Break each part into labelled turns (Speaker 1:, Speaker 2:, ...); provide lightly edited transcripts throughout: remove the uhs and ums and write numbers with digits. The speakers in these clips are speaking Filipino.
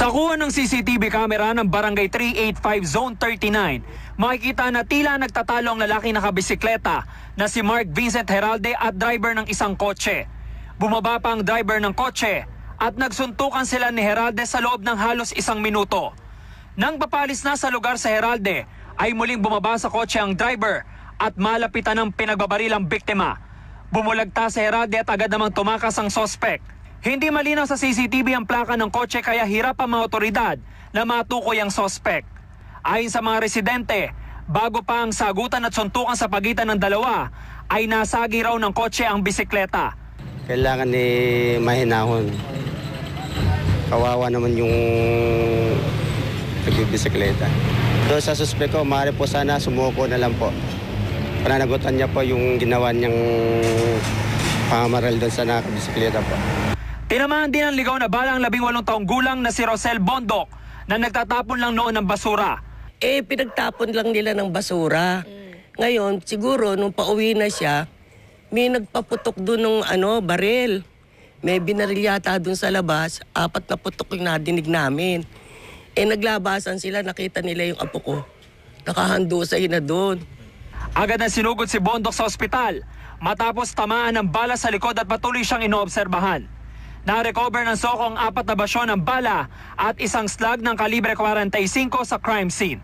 Speaker 1: Sa kuha ng CCTV camera ng Barangay 385 Zone 39, makikita na tila nagtatalo ang lalaki nakabisikleta na si Mark Vincent Heralde at driver ng isang kotse. Bumaba pa ang driver ng kotse at nagsuntukan sila ni Heralde sa loob ng halos 1 minuto. Nang papalis na sa lugar sa Heralde, ay muling bumaba sa kotse ang driver at malapitan ng pinagbabaril ang biktima. Bumulagta sa Heralde at agad namang tumakas ang sospek. Hindi malinaw sa CCTV ang plaka ng kotse kaya hirap ang mga otoridad na matukoy ang sospek. Ayon sa mga residente, bago pa ang sagutan at suntukan sa pagitan ng dalawa, ay nasagi raw ng kotse ang bisikleta.
Speaker 2: Kailangan ni mahinahon. Kawawa naman yung nagbibisikleta. So sa suspect ko, maaari po sana sumuko na lang po. Pananagutan niya po yung ginawa niyang pamaral doon sa nakabisikleta po.
Speaker 1: Tinamaan din ang ligaw na bala ang 18 taong gulang na si Rosel Bondok na nagtatapon lang noon ng basura.
Speaker 3: Pinagtapon lang nila ng basura. Ngayon, siguro nung pauwi na siya, may nagpaputok doon ng baril. May binaril yata doon sa labas, 4 na putok yung nadinig namin. Naglabasan sila, nakita nila yung apo ko. Nakahandusay na doon.
Speaker 1: Agad na sinugod si Bondok sa ospital matapos tamaan ng bala sa likod at patuloy siyang inoobserbahan. Na-recover ng SOCO ang 4 na basyon ng bala at isang slug ng kalibre 45 sa crime scene.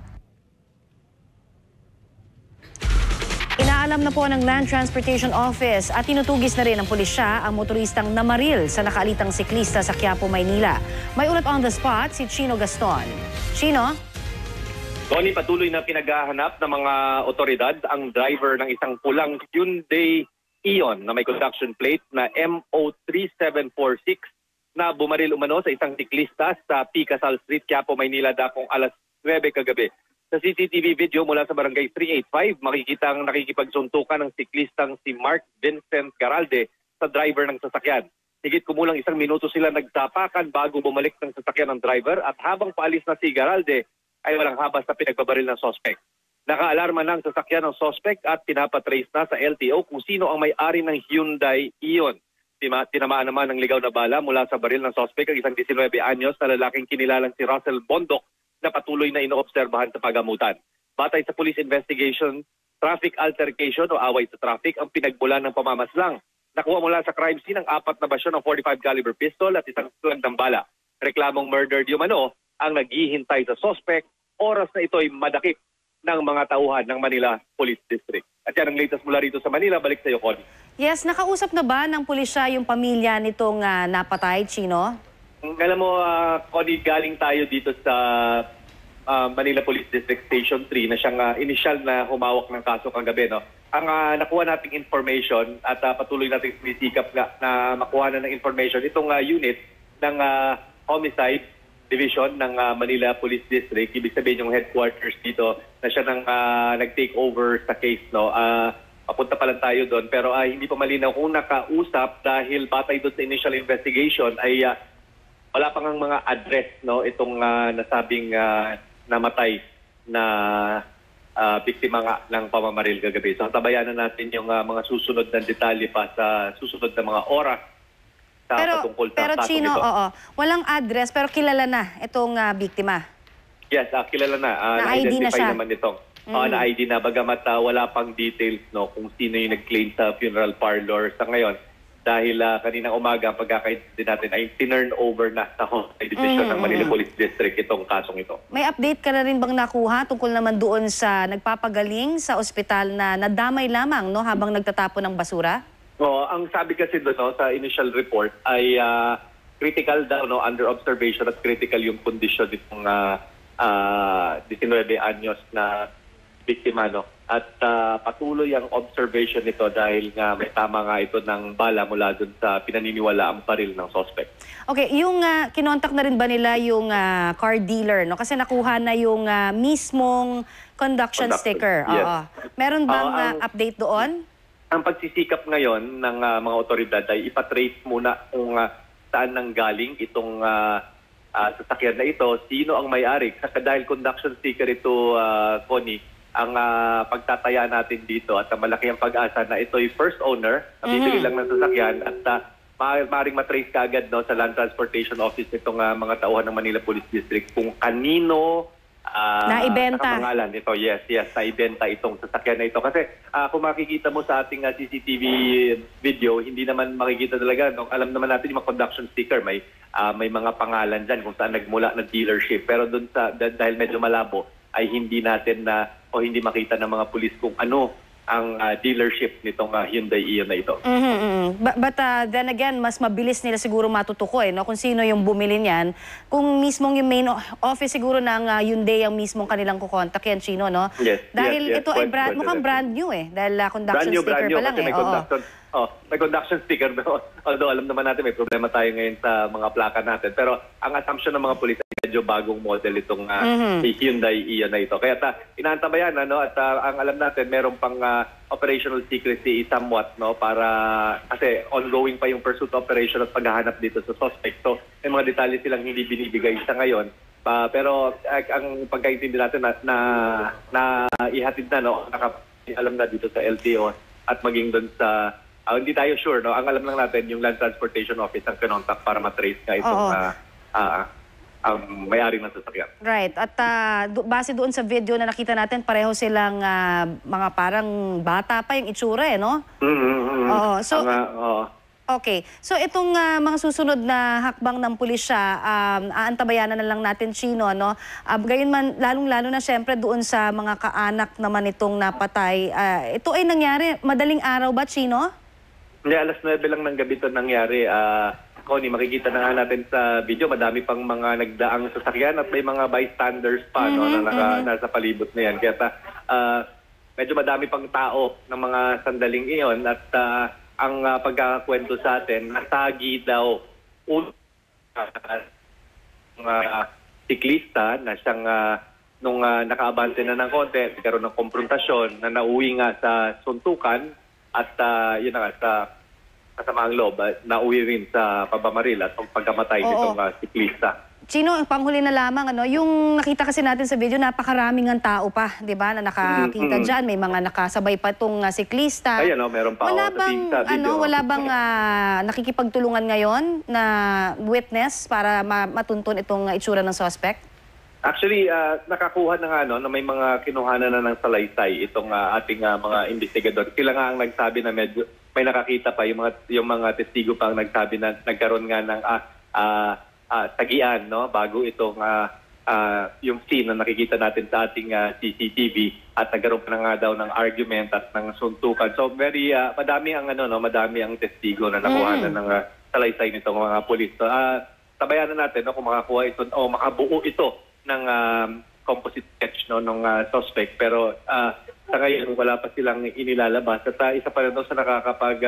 Speaker 4: Inaalam na po ng Land Transportation Office at tinutugis na rin ng pulisya ang motoristang namaril sa nakaalitang siklista sa Quiapo, Maynila. May ulat on the spot si Chino Gaston. Chino?
Speaker 5: Tony, patuloy na pinaghahanap ng mga otoridad ang driver ng isang pulang Hyundai Ion na may construction plate na MO3746 na bumaril umano sa isang siklista sa P. Casal Street, Quiapo, Maynila dakong alas 9 kagabi. Sa CCTV video mula sa Barangay 385, makikita ang nakikipagsuntukan ng siklistang si Mark Vincent Heralde sa driver ng sasakyan. Higit kumulang 1 minuto sila nagtapakan bago bumalik ng sasakyan ng driver at habang paalis na si Heralde ay walang habas na pinagbabaril ng sospek. Nakaalarma ng sasakyan ng sospek at pinapatrace na sa LTO kung sino ang may-ari ng Hyundai Ion. Tinamaan naman ng ligaw na bala mula sa baril ng sospek ang isang 19 anyos na lalaking kinilalang si Russell Bondok na patuloy na inoobserbahan sa pagamutan. Batay sa police investigation, traffic altercation o away sa traffic ang pinagmulan ng pamamaslang. Nakuha mula sa crime scene ang 4 na basyon ng 45 caliber pistol at isang slug ng bala. Reklamong murder di umano ang naghihintay sa sospek. Oras na ito ay madakip ng mga tauhan ng Manila Police District. At yan ang latest mula rito sa Manila. Balik sa iyo, Connie.
Speaker 4: Yes, nakausap na ba ng pulisya yung pamilya nitong napatay, Chino?
Speaker 5: Alam mo, Connie, galing tayo dito sa Manila Police District Station 3 na siyang initial na humawak ng kaso kagabi. No? Ang nakuha nating information at patuloy nating sinisikap na makuha na ng information itong unit ng homicide division ng Manila Police District, ibig sabihin yung headquarters dito na siya nang nag-take over sa case. No? Papunta pa lang tayo doon pero hindi pa malinaw kung nakausap dahil batay doon sa initial investigation ay wala pang mga address, no? Itong nasabing namatay na biktima nga ng pamamaril kagabi. So tabayanan natin yung mga susunod na detalye pa sa susunod na mga oras. Pero Chino, walang address pero kilala na itong biktima. Yes, kilala na.
Speaker 4: Na-ID na siya.
Speaker 5: Naman itong na-ID na bagamat wala pang details, no, kung sino yung nag-claim sa funeral parlor sa ngayon. Dahil kaninang umaga ang pagkakaintindi natin ay tinurn over na sa homicide division ng Manila Police District itong kasong ito.
Speaker 4: May update ka na rin bang nakuha tungkol naman doon sa nagpapagaling sa ospital na nadamay lamang, no, habang nagtatapon ng basura?
Speaker 5: Ang sabi kasi doon, no, sa initial report ay critical daw, no, under observation at critical yung kondisyon nitong 19 anyos na biktima, no. At patuloy ang observation nito dahil nga may tama nga ito ng bala mula doon sa pinaniniwala ang baril ng suspect.
Speaker 4: Okay, yung kinontak na rin ba nila yung car dealer, no? Kasi nakuha na yung mismong conduction sticker.
Speaker 5: Yes.
Speaker 4: Meron bang update doon?
Speaker 5: Ang pagsisikap ngayon ng mga otoridad ay ipatrace muna kung saan nanggaling itong sasakyan na ito, sino ang may-ari. Dahil conduction sticker ito, Connie, ang pagtataya natin dito at malaki ang pag-asa na ito ay first owner, bibili lang ng sasakyan at maaaring matrace kaagad no, sa Land Transportation Office nitong mga tauhan ng Manila Police District kung kanino
Speaker 4: naibenta.
Speaker 5: Nakapangalan ito. Yes, naibenta itong sasakyan na ito. Kasi kung makikita mo sa ating CCTV video, hindi naman makikita talaga. No? Alam naman natin yung mga conduction sticker, may mga pangalan dyan kung saan nagmula na dealership. Pero dun dahil medyo malabo, ay hindi natin o hindi makita ng mga pulis kung ano ang dealership nitong Hyundai Ion na ito.
Speaker 4: But then again, mas mabilis nila siguro matutukoy no? Kung sino yung bumili niyan. Kung mismong yung main office siguro ng Hyundai ang mismong kanilang kukontak yan, Chino, no?
Speaker 5: Yes.
Speaker 4: Dahil ito ay
Speaker 5: Quite
Speaker 4: mukhang brand new Dahil conduction sticker pa lang
Speaker 5: may conduction, may conduction sticker. Although alam naman natin may problema tayo ngayon sa mga plaka natin. Pero ang assumption ng mga pulis ay medyo bagong model itong Hyundai Ion na ito. Kaya inaantabayan at ang alam natin meron pang operational secrecy somewhat para kasi ongoing pa yung pursuit operation at paghahanap dito sa suspect. So may mga detalye silang hindi binibigay sa ngayon. Pero ang pagkaintindi natin na ihatid na alam na dito sa LTO at maging doon sa hindi tayo sure ang alam lang natin yung Land Transportation Office ang kinontak para matrace nga itong ang may-ari ng sasakyan.
Speaker 4: Right. At base doon sa video na nakita natin, pareho silang mga parang bata pa yung itsura no? Oo. So, okay. So itong mga susunod na hakbang ng pulisya, aantabayanan na lang natin, Chino, no? Gayunman, lalong-lalo na siyempre doon sa mga kaanak naman itong napatay. Ito ay nangyari madaling araw ba, Chino?
Speaker 5: Hindi, alas 9 lang ng gabi ito nangyari. Connie, makikita na nga natin sa video, madami pang mga nagdaang sasakyan at may mga bystanders pa na nasa palibot na yan. Kaya medyo madami pang tao ng mga sandaling iyon at ang pagkakakwento sa atin, nasagi daw siklista na siyang nung nakaabante na ng konti, nagkaroon ng konfrontasyon na nauwi nga sa suntukan at yun na nga, sa kasamaang loob, nauwi rin sa pabamaril at pagkamatay nitong siklista.
Speaker 4: Chino, panghuli na lamang, yung nakita kasi natin sa video, napakaraming ang tao pa, di ba, na nakakita dyan. May mga nakasabay pa itong siklista.
Speaker 5: Ayan, meron pa
Speaker 4: wala
Speaker 5: sa
Speaker 4: bang,
Speaker 5: video.
Speaker 4: wala bang nakikipagtulungan ngayon na witness para matuntun itong itsura ng suspect?
Speaker 5: Actually, nakakuha na nga na may mga kinuhanan na ng salaysay itong ating mga investigador. Sila nga ang nagsabi na medyo may nakakita pa yung mga testigo pa ang nagsabi na nagkaroon nga ng tagian bago itong yung scene na nakikita natin sa ating CCTV at nagkaroon pa na nga daw ng argument at ng suntukan. So very madami ang madami ang testigo na nakuha ng salaysay nitong mga pulis. So, tabayan na natin kung makakuha ito o makabuo ito ng composite sketch ng suspect, pero sa ngayon wala pa silang inilalabas at isa pa rin sa nakakapag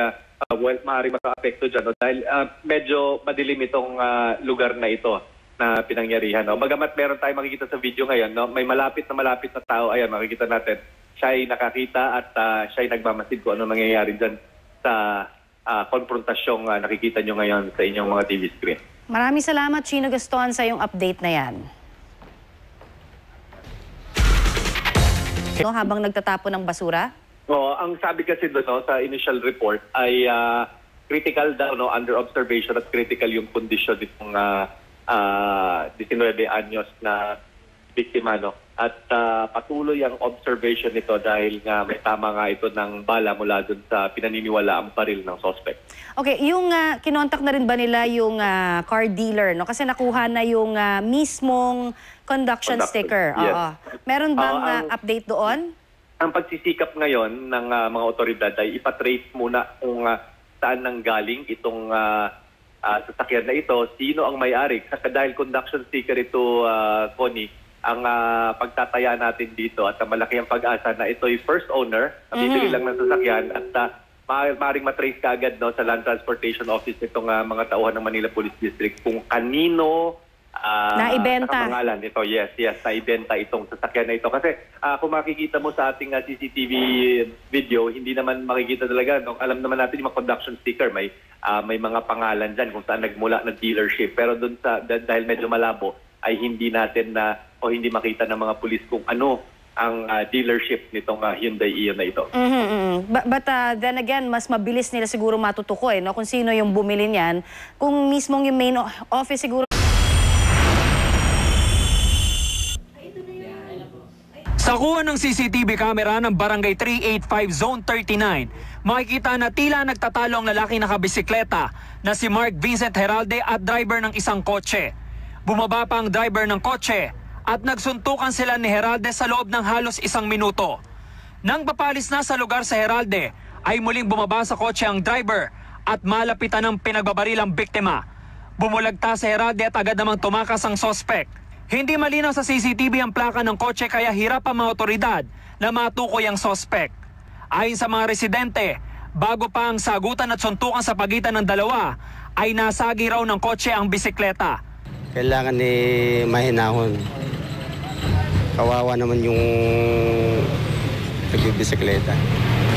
Speaker 5: maaaring maka-apekto dyan dahil medyo madilim itong lugar na ito na pinangyarihan. Bagamat meron tayong makikita sa video ngayon, may malapit na tao, ayan makikita natin, siya ay nakakita at siya ay nagmamasid kung ano nangyayari dyan sa konfrontasyong nakikita nyo ngayon sa inyong mga TV screen.
Speaker 4: Maraming salamat, Chino Gaston, sa iyong update na yan. Habang nagtatapo ng basura?
Speaker 5: Ang sabi kasi doon sa initial report ay critical daw under observation at critical yung kondisyon nitong 19 anyos na biktima at patuloy ang observation nito dahil nga may tama nga ito ng bala mula doon sa pinaniniwala ang baril ng suspect. Okay, yung kinontak na rin ba nila yung car dealer kasi nakuha na yung mismong conduction sticker.
Speaker 4: Yes. Meron bang update doon?
Speaker 5: Ang pagsisikap ngayon ng mga otoridad ay ipatrace muna kung saan nanggaling itong sasakyan na ito, sino ang may-ari. Dahil conduction sticker ito, Connie, ang pagtataya natin dito at malaki ang pag-asa na ito ay first owner, bibili lang ng sasakyan at maaaring matrace kaagad sa Land Transportation Office nitong mga tauhan ng Manila Police District kung kanino
Speaker 4: naibenta.
Speaker 5: Nakapangalan ito. Yes, naibenta itong sasakyan na ito. Kasi kung makikita mo sa ating CCTV video, hindi naman makikita talaga. Alam naman natin yung mga conduction sticker, may mga pangalan dyan kung saan nagmula na dealership. Pero dahil medyo malabo, ay hindi natin o hindi makita ng mga pulis kung ano dealership nitong Hyundai Ion na ito.
Speaker 4: But then again, mas mabilis nila siguro matutukoy, no? Kung sino yung bumili niyan. Kung mismong yung main office siguro.
Speaker 1: Sa kuha ng CCTV camera ng Barangay 385 Zone 39, makikita na tila nagtatalo ang lalaki nakabisikleta na si Mark Vincent Heralde at driver ng isang kotse. Bumaba pa ang driver ng kotse at nagsuntukan sila ni Heralde sa loob ng halos 1 minuto. Nang papalis na sa lugar sa Heralde, ay muling bumaba sa kotse ang driver at malapitan ng pinagbabaril ang biktima. Bumulagta si Heralde at agad namang tumakas ang sospek. Hindi malinaw sa CCTV ang plaka ng kotse kaya hirap ang mga otoridad na matukoy ang sospek. Ayon sa mga residente, bago pa ang sagutan at suntukan sa pagitan ng dalawa, ay nasagi raw ng kotse ang bisikleta.
Speaker 2: Kailangan ni mahinahon. Kawawa naman yung nagbibisikleta.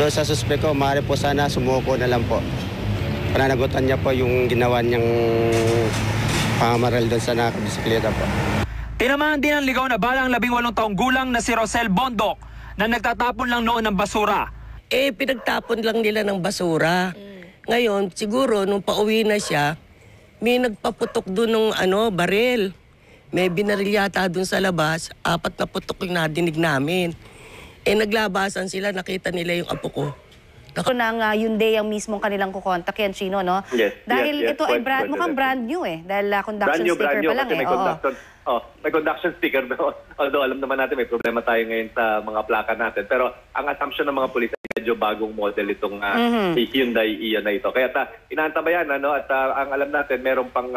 Speaker 2: Doon sa suspect ko, maaari po sana sumuko na lang po. Pananagutan niya po yung ginawa niyang pamaral doon sa nakabisikleta po.
Speaker 1: Tinamaan din ang ligaw na bala ang 18 taong gulang na si Rosel Bondok na nagtatapon lang noon ng basura.
Speaker 3: Pinagtapon lang nila ng basura. Ngayon, siguro, nung pauwi na siya, may nagpaputok doon ng baril. May binaril yata doon sa labas, 4 na putok yung nadinig namin. Naglabasan sila, nakita nila yung apo ko.
Speaker 4: Ito ng Hyundai ang mismong kanilang kukontak yan, Chino, no?
Speaker 5: Yes.
Speaker 4: Dahil
Speaker 5: yes,
Speaker 4: ito ay mukhang brand new Dahil conduction sticker pa lang
Speaker 5: kasi may conduction sticker doon. Although alam naman natin may problema tayo ngayon sa mga plaka natin. Pero ang assumption ng mga pulis ay medyo bagong model itong Hyundai Ion na ito. Kaya inaantabayan, at ang alam natin meron pang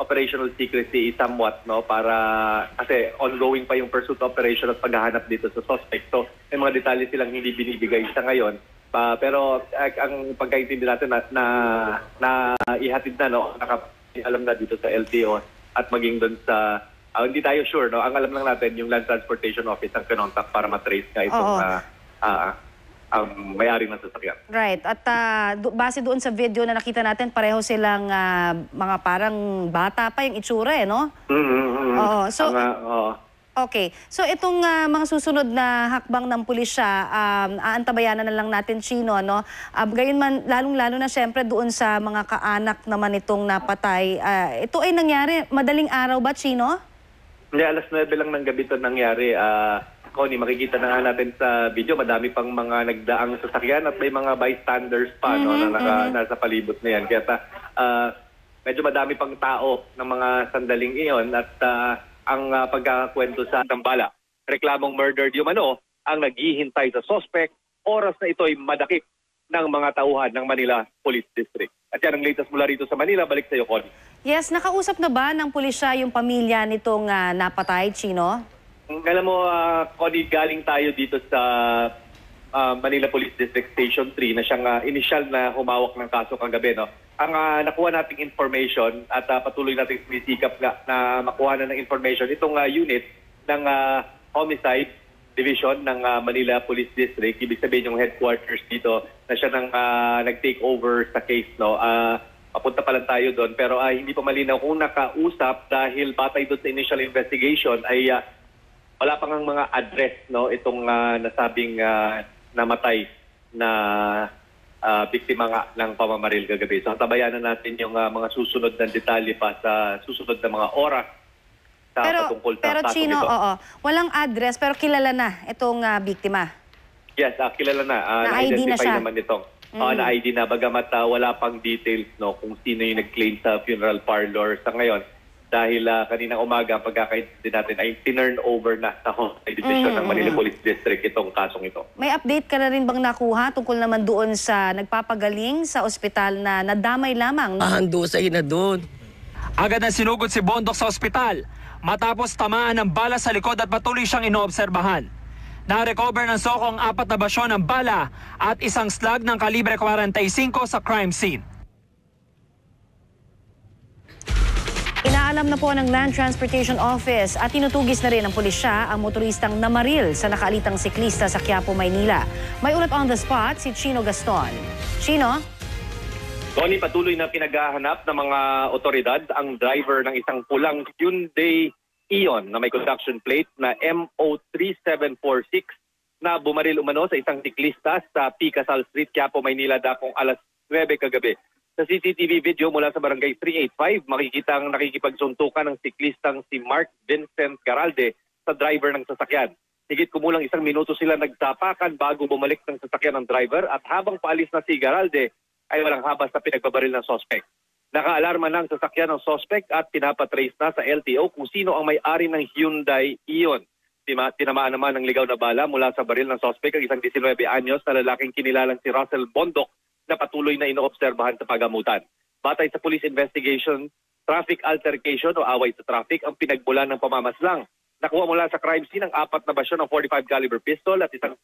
Speaker 5: operational secrecy somewhat, para kasi ongoing pa yung pursuit operation at paghahanap dito sa suspect. So may mga detalye silang hindi binibigay sa ngayon. Pero ang pagkaintindi natin na ihatid na, alam na dito sa LTO at maging doon sa hindi tayo sure, ang alam lang natin yung Land Transportation Office ang kinontak para matrace nga itong ang may-ari ng sasakyan.
Speaker 4: Right. At base doon sa video na nakita natin, pareho silang mga parang bata pa yung itsura, no? So okay. So itong mga susunod na hakbang ng pulisya, aantabayanan na lang natin, Chino, no? Gayunman, lalong-lalo na siyempre doon sa mga kaanak naman itong napatay. Ito ay nangyari madaling araw ba, Chino?
Speaker 5: Hindi, alas 9 lang ng gabi ito nangyari. Connie, makikita na natin sa video, madami pang mga nagdaang sasakyan at may mga bystanders pa na nasa palibot na yan. Kaya medyo madami pang tao ng mga sandaling iyon at ang pagkakwento sa Tambala. Reklamong murdered yung ang naghihintay sa suspect. Oras na ito ay madakip ng mga tauhan ng Manila Police District. At yan ang latest mula rito sa Manila. Balik sa iyo, Connie.
Speaker 4: Yes, nakausap na ba ng pulisya yung pamilya nitong napatay, Chino?
Speaker 5: Alam mo, Connie, galing tayo dito sa Manila Police District Station 3 na siyang initial na humawak ng kaso kagabi. Ang nakuha nating information at patuloy nating sinisikap na makuha na ng information itong unit ng Homicide Division ng Manila Police District, ibig sabihin yung headquarters dito na siya nang nag-take over sa case. Papunta pa lang tayo doon pero hindi pa malinaw kung nakausap dahil batay doon sa initial investigation ay wala pang mga address itong nasabing namatay na biktima nga ng pamamaril kagabi. So tabayanan natin yung mga susunod na detalye pa sa susunod na mga oras sa patungkol sa
Speaker 4: pero Chino, walang address pero kilala na itong biktima.
Speaker 5: Yes, kilala na.
Speaker 4: Na-ID na siya.
Speaker 5: Naman itong na-ID na bagamat wala pang details kung sino yung nag-claim sa funeral parlor sa ngayon. Dahil kaninang umaga, ang pagkakaintindi natin ay tinurn over na sa Homicide Division ng Manila Police District itong kasong ito. May
Speaker 4: update ka na rin bang nakuha tungkol naman doon sa nagpapagaling sa ospital na nadamay lamang?
Speaker 3: Handusay na doon.
Speaker 1: Agad na sinugod si Bondok sa ospital matapos tamaan ng bala sa likod at patuloy siyang inoobserbahan. Na-recover ng SOCO ang 4 na basyon ng bala at isang slug ng kalibre 45 sa crime scene.
Speaker 4: Inaalam na po ng Land Transportation Office at tinutugis na rin ng pulisya ang motoristang namaril sa nakaalitang siklista sa Quiapo, Maynila. May ulat on the spot si Chino Gaston. Chino?
Speaker 5: Connie, patuloy na pinaghahanap ng mga otoridad ang driver ng isang pulang Hyundai Ion na may construction plate na MO3746 na bumaril umano sa isang siklista sa P. Casal Street, Quiapo, Maynila, dakong alas 9 kagabi. Sa CCTV video mula sa barangay 385, makikita ang nakikipagsuntukan ng siklistang si Mark Vincent Garalde sa driver ng sasakyan. Higit kumulang 1 minuto sila nagtapakan bago bumalik ng sasakyan ng driver at habang paalis na si Garalde ay walang habas na pinagbabaril ng sospek. Nakaalarma na ang sasakyan ng sospek at pinapatrace na sa LTO kung sino ang may-ari ng Hyundai Ion. Tinamaan naman ng ligaw na bala mula sa baril ng sospek ang isang 19 anyos na lalaking kinilalang si Russell Bondok na patuloy na inoobserbahan sa pagamutan. Batay sa police investigation, traffic altercation o away sa traffic ang pinagbulan ng pamamaslang. Nakuha mula sa crime scene ang 4 na basyo ng .45 caliber pistol at isang